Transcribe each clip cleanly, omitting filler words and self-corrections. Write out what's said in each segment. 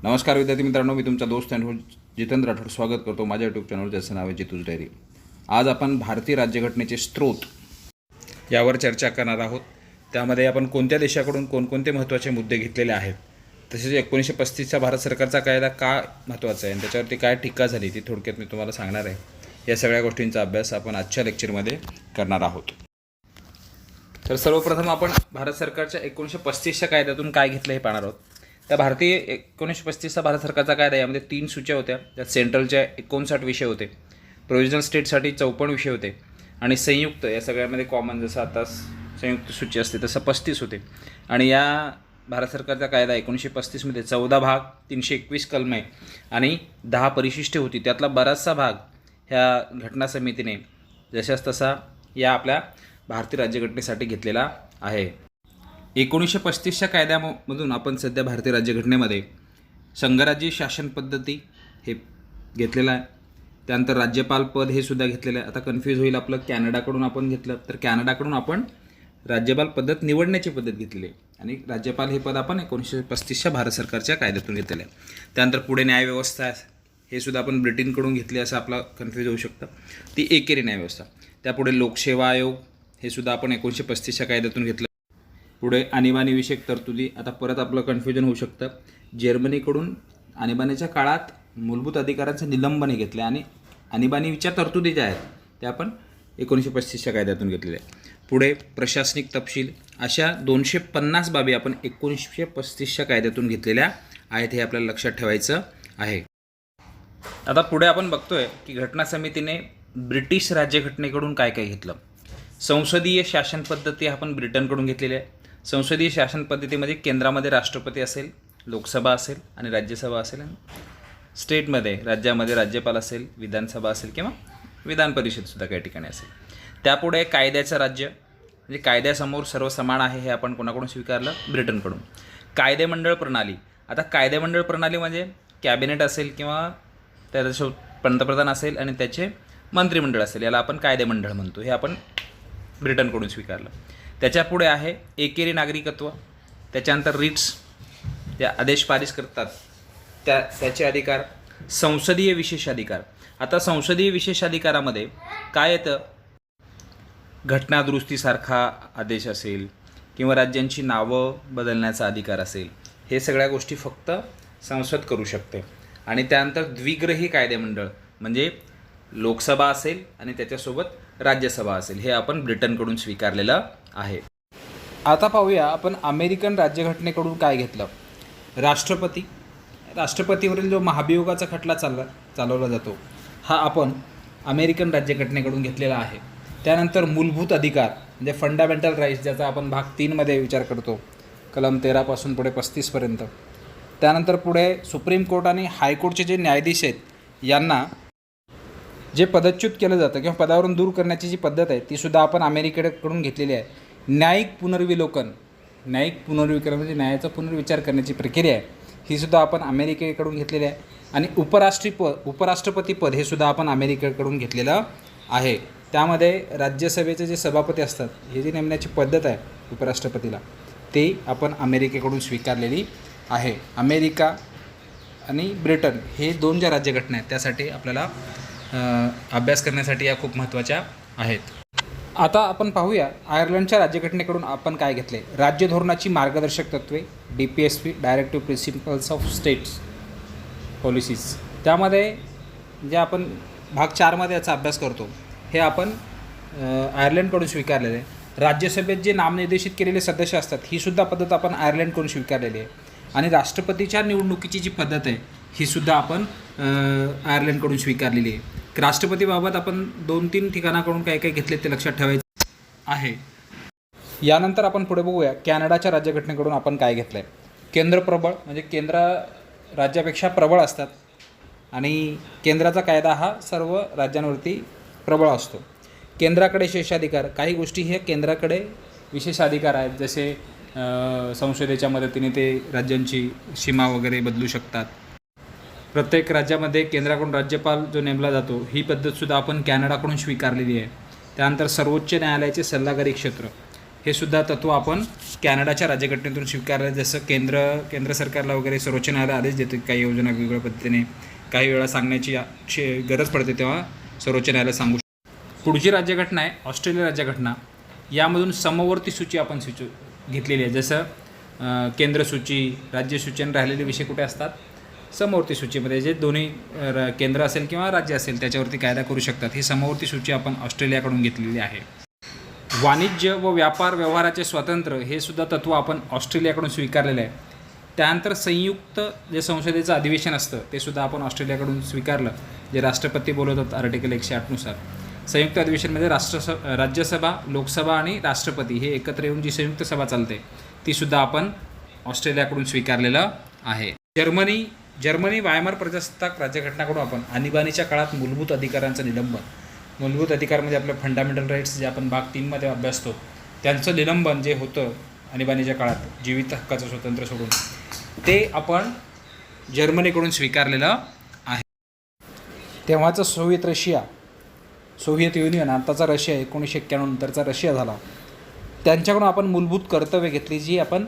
नमस्कार विद्यार्थी मित्रांनो, मी तुमचा दोस्त आणि जितेंद्र राठोड स्वागत करतो माझ्या यूट्यूब चॅनल ज्याचं नाव आहे जितूज डायरी. आज आपण भारतीय राज्यघटनेचे स्रोत यावर चर्चा करणार आहोत. त्यामध्ये आपण कोणत्या देशाकडून कोणकोणते महत्त्वाचे मुद्दे घेतलेले आहेत, तसेच 1935चा भारत सरकारचा कायदा का महत्त्वाचा आहे आणि त्याच्यावरती काय टीका झाली ती थोडक्यात मी तुम्हाला सांगणार आहे. या सगळ्या गोष्टींचा अभ्यास आपण आजच्या लेक्चरमध्ये करणार आहोत. तर सर्वप्रथम आपण भारत सरकारच्या 1935च्या कायद्यातून काय घेतलं हे पाहणार आहोत. त्या भारतीय 1935चा भारत सरकारचा कायदा यामध्ये 3 सूच्या होत्या. त्यात सेंट्रलच्या 59 विषय होते, प्रोव्हिजनल स्टेटसाठी 54 विषय होते आणि संयुक्त या सगळ्यामध्ये कॉमन जसं आता संयुक्त सूची असते तसं 35 होते. आणि या भारत सरकारचा कायदा 1935मध्ये 14 भाग, 321 कलमे आणि 10 परिशिष्टे होती. त्यातला बराचसा भाग ह्या घटना समितीने जशास तसा या आपल्या भारतीय राज्यघटनेसाठी घेतलेला आहे. 1935च्या कायद्यामधून आपण सध्या भारतीय राज्यघटनेमध्ये संघराज्य शासन पद्धती हे घेतलेलं आहे. त्यानंतर राज्यपाल पद हे सुद्धा घेतलेलं आहे. आता कन्फ्यूज होईल आपलं, कॅनडाकडून आपण घेतलं तर कॅनडाकडून आपण राज्यपाल पद्धत निवडण्याची पद्धत घेतलेली आहे आणि राज्यपाल हे पद आपण 1935च्या भारत सरकारच्या कायद्यातून घेतलेलं आहे. त्यानंतर पुढे न्यायव्यवस्था हे सुद्धा आपण ब्रिटनकडून घेतले असं आपला कन्फ्यूज होऊ शकतं, ती एकेरी न्यायव्यवस्था. त्यापुढे लोकसेवा आयोग हे सुद्धा आपण 1935च्या कायद्यातून घेतलं. पुढे आणीबाणीविषयक तरतुदी, आता परत आपलं कन्फ्युजन होऊ शकतं. जर्मनीकडून आणीबाणीच्या काळात मूलभूत अधिकारांचं निलंबन घेतले आणि आणीबाणीच्या तरतुदी ज्या आहेत त्या आपण 1935च्या कायद्यातून घेतलेल्या आहेत. पुढे प्रशासनिक तपशील, अशा 250 बाबी आपण 1935च्या कायद्यातून घेतलेल्या आहेत, हे आपल्याला लक्षात ठेवायचं आहे. आता पुढे आपण बघतोय की घटना समितीने ब्रिटिश राज्यघटनेकडून काय काय घेतलं. संसदीय शासन पद्धती आपण ब्रिटनकडून घेतलेली आहे. संसदीय शासन पद्धतीमध्ये केंद्रामध्ये राष्ट्रपती असेल, लोकसभा असेल आणि राज्यसभा असेल, आणि स्टेटमध्ये राज्यामध्ये राज्यपाल असेल, विधानसभा असेल किंवा विधान परिषदसुद्धा काही ठिकाणी असेल. त्यापुढे कायद्याचं राज्य, म्हणजे कायद्यासमोर सर्व समान आहे, हे आपण कोणाकडून स्वीकारलं, ब्रिटनकडून. कायदेमंडळ प्रणाली, आता कायदेमंडळ प्रणाली म्हणजे कॅबिनेट असेल किंवा त्याच्यासोबत पंतप्रधान असेल आणि त्याचे मंत्रिमंडळ असेल, याला आपण कायदेमंडळ म्हणतो, हे आपण ब्रिटनकडून स्वीकारलं. त्याच्यापुढे आहे एकेरी नागरिकत्व. त्याच्यानंतर रिट्स, त्या आदेश पारित करतात त्याचे अधिकार. संसदीय विशेष अधिकार, आता संसदीय विशेष अधिकारामध्ये काय येतं, घटनादुरुस्तीसारखा आदेश असेल किंवा राज्यांची नावं बदलण्याचा अधिकार असेल, हे सगळ्या गोष्टी फक्त संसद करू शकते. आणि त्यानंतर द्विग्रही कायदेमंडळ म्हणजे लोकसभा असेल आणि त्याच्यासोबत राज्यसभा असेल, हे आपण ब्रिटनकडून स्वीकारलेलं आहे. आता पाहूया आपण अमेरिकन राज्यघटनेकडून काय घेतलं. राष्ट्रपतीवरील जो महाभियोगाचा खटला चालवला जातो हा आपण अमेरिकन राज्यघटनेकडून घेतलेला आहे. त्यानंतर मूलभूत अधिकार म्हणजे फंडामेंटल राईट्स, ज्याचा आपण भाग 3मध्ये विचार करतो, कलम 13 पुढे 35 त्यानंतर पुढे सुप्रीम कोर्ट आणि हायकोर्टचे जे न्यायाधीश आहेत यांना जे पदच्युत केलं जातं किंवा पदावरून दूर करण्याची जी पद्धत आहे ती सुद्धा आपण अमेरिकेकडून घेतलेली आहे. न्यायिक पुनर्विलोकन म्हणजे न्यायाचा पुनर्विचार करण्याची प्रक्रिया आहे, ही सुद्धा आपण अमेरिकेकडून घेतलेली आहे. आणि उपराष्ट्रपती पद हे सुद्धा आपण अमेरिकेकडून घेतलेलं आहे. त्यामध्ये राज्यसभेचे जे सभापती असतात, हे जी नेमण्याची पद्धत आहे उपराष्ट्रपतीला, ते आपण अमेरिकेकडून स्वीकारलेली आहे. अमेरिका आणि ब्रिटन हे 2 ज्या राज्यघटना आहेत त्यासाठी आपल्याला अभ्यास करण्यासाठी या खूप महत्त्वाच्या आहेत. आता आपण पाहूया आयर्लंडच्या राज्यघटनेकडून आपण काय घेतले. राज्य धोरणाची मार्गदर्शक तत्त्वे, DPSP directive principles of states policies, त्यामध्ये जे आपण भाग 4मध्ये याचा अभ्यास करतो हे आपण आयर्लंडकडून स्वीकारलेले आहे. राज्यसभेत जे नामनिर्देशित केलेले सदस्य असतात ही सुद्धा पद्धत आपण आयर्लंडकडून स्वीकारलेली आहे. आणि राष्ट्रपतीच्या निवडणुकीची जी पद्धत आहे ही सुद्धा आपण आयर्लंडकडून स्वीकारलेली आहे. राष्ट्रपतीबाबत आपण 2-3 ठिकाणाकडून काय काय घेतले ते लक्षात ठेवायचं आहे. यानंतर आपण पुढे बघूया कॅनडाच्या राज्यघटनेकडून आपण काय घेतलं आहे. केंद्र प्रबळ म्हणजे केंद्र राज्यापेक्षा प्रबळ असतात आणि केंद्राचा कायदा हा सर्व राज्यांवरती प्रबळ असतो. केंद्राकडे शेषाधिकार, काही गोष्टी हे केंद्राकडे विशेष अधिकार आहेत, जसे संसदेच्या मदतीने ते राज्यांची सीमा वगैरे बदलू शकतात. प्रत्येक राज्यामध्ये केंद्राकडून राज्यपाल जो नेमला जातो ही पद्धतसुद्धा आपण कॅनडाकडून स्वीकारलेली आहे. त्यानंतर सर्वोच्च न्यायालयाचे सल्लागारी क्षेत्र, हे सुद्धा तत्त्व आपण कॅनडाच्या राज्यघटनेतून स्वीकारलं. जसं केंद्र सरकारला वगैरे सर्वोच्च न्यायालय आदेश देते काही योजना वेगवेगळ्या पद्धतीने, काही वेळा सांगण्याची गरज पडते तेव्हा सर्वोच्च न्यायालय सांगू शकतो. पुढची राज्यघटना आहे ऑस्ट्रेलिया राज्यघटना. यामधून समवर्ती सूची आपण घेतलेली आहे. जसं केंद्र सूची, राज्य सूची आणि राहिलेले विषय कुठे असतात? समवर्ती सूचीमध्ये. जे दोन्ही केंद्र असेल किंवा राज्य असेल त्याच्यावरती कायदा करू शकतात. ही समवर्ती सूची आपण ऑस्ट्रेलियाकडून घेतलेली आहे. वाणिज्य व व्यापार व्यवहाराचे स्वातंत्र्य हे सुद्धा तत्त्व आपण ऑस्ट्रेलियाकडून स्वीकारलेलं आहे. त्यानंतर संयुक्त जे संसदेचं अधिवेशन असतं ते सुद्धा आपण ऑस्ट्रेलियाकडून स्वीकारलं, जे राष्ट्रपती बोलवतात आर्टिकल 108नुसार. संयुक्त अधिवेशनमध्ये राज्यसभा, लोकसभा आणि राष्ट्रपती हे एकत्र येऊन जी संयुक्त सभा चालते ती सुद्धा आपण ऑस्ट्रेलियाकडून स्वीकारलेलं आहे. जर्मनी वायमार प्रजासत्ताक राज्यघटनाकडून आपण आणीबाणीच्या काळात मूलभूत अधिकारांचं निलंबन, मूलभूत अधिकार म्हणजे आपले फंडामेंटल राईट्स जे आपण भाग 3मध्ये अभ्यासतो, त्यांचं निलंबन जे होतं आणीबाणीच्या काळात जीवित हक्काचं स्वातंत्र्य सोडून, ते आपण जर्मनीकडून स्वीकारलेलं आहे. तेव्हाचं सोव्हिएत युनियन, आताचा रशिया, 1991 नंतरचा रशिया झाला, त्यांच्याकडून आपण मूलभूत कर्तव्य घेतली, जी आपण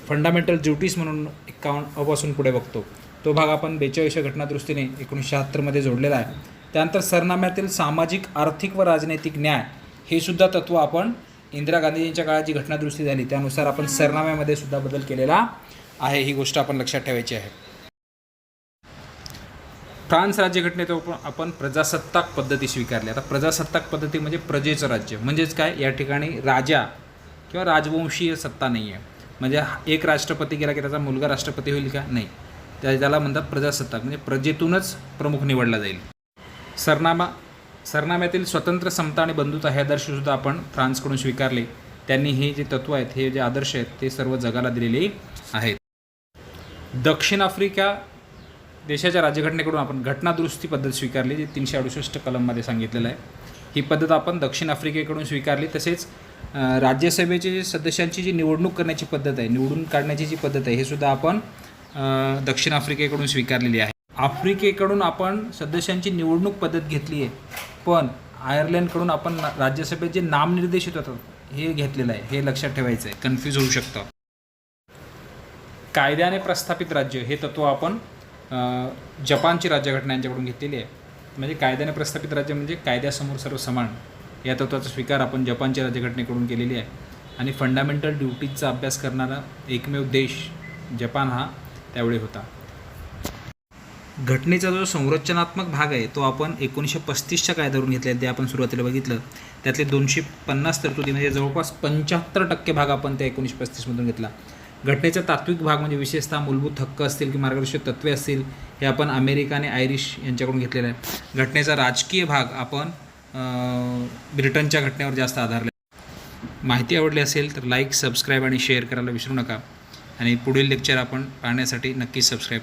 फंडामेंटल ड्युटीज म्हणून 51 पासून पुढे बघतो. तो भाग आपण 42व्या घटनादुरुस्तीने 1976मध्ये जोडलेला आहे. त्यानंतर सरनाम्यातील सामाजिक, आर्थिक व राजनैतिक न्याय हे सुद्धा तत्त्व आपण इंदिरा गांधीजींच्या काळात जी घटनादुरुस्ती झाली त्यानुसार आपण सरनाम्यामध्ये सुद्धा बदल केलेला आहे. ही गोष्ट आपण लक्षात ठेवायची आहे. फ्रान्स राज्यघटनेत आपण प्रजासत्ताक पद्धती स्वीकारली. आता प्रजासत्ताक पद्धती म्हणजे प्रजेचं राज्य, म्हणजेच काय, या ठिकाणी राजा किंवा राजवंशीय सत्ता नाही आहे. म्हणजे एक राष्ट्रपती गेला की त्याचा मुलगा राष्ट्रपती होईल का? नाही. त्याला म्हणतात प्रजासत्ताक, म्हणजे प्रजेतूनच प्रमुख निवडला जाईल. सरनाम्यातील स्वतंत्र, समता आणि बंधुता हे आदर्शसुद्धा आपण फ्रान्सकडून स्वीकारले. त्यांनी हे जे तत्त्व आहेत, हे जे आदर्श आहेत ते सर्व जगाला दिलेले आहेत. दक्षिण आफ्रिका देशाच्या राज्यघटनेकडून आपण घटनादुरुस्ती पद्धत स्वीकारली, जी 368 कलममध्ये सांगितलेलं आहे. ही पद्धत आपण दक्षिण आफ्रिकेकडून स्वीकारली. तसेच राज्यसभेचे सदस्यांची जी निवडणूक करण्याची पद्धत आहे, निवडून काढण्याची जी पद्धत आहे, हे सुद्धा आपण दक्षिण आफ्रिकेकडून स्वीकारलेली आहे. आफ्रिकेकडून आपण सदस्यांची निवडणूक पद्धत घेतली आहे, पण आयर्लंडकडून आपण राज्यसभेत जे नामनिर्देशित होतात हे घेतलेलं आहे. हे लक्षात ठेवायचं आहे, कन्फ्यूज होऊ शकतं. कायद्याने प्रस्थापित राज्य हे तत्त्व आपण जपानची राज्यघटना यांच्याकडून घेतलेली आहे. म्हणजे कायद्याने प्रस्थापित राज्य म्हणजे कायद्यासमोर सर्व समान या तत्त्वाचा स्वीकार आपण जपानच्या राज्यघटनेकडून केलेली आहे. आणि फंडामेंटल ड्युटीजचा अभ्यास करणारा एकमेव देश जपान हा त्यावेळी होता. घटनेचा जो संरचनात्मक भाग आहे तो आपण 1935च्या कायद्यावरून घेतला आहे. ते आपण सुरुवातीला बघितलं. त्यातले 250 तरतुदी म्हणजे जवळपास 75% भाग आपण त्या 1935मधून घेतला. घटनेचा तात्विक भाग म्हणजे विशेषतः मूलभूत हक्क असतील की मार्गदर्शक तत्त्वे असतील हे आपण अमेरिका आणि आयरिश यांच्याकडून घेतलेलं आहे. घटनेचा राजकीय भाग आपण ब्रिटनच्या घटनेवर जास्त आधारला. माहिती आवडली असेल तर लाईक, सबस्क्राईब आणि शेअर करायला विसरू नका. आणि पुढील लेक्चर आपण पाहण्यासाठी नक्कीच सबस्क्राईब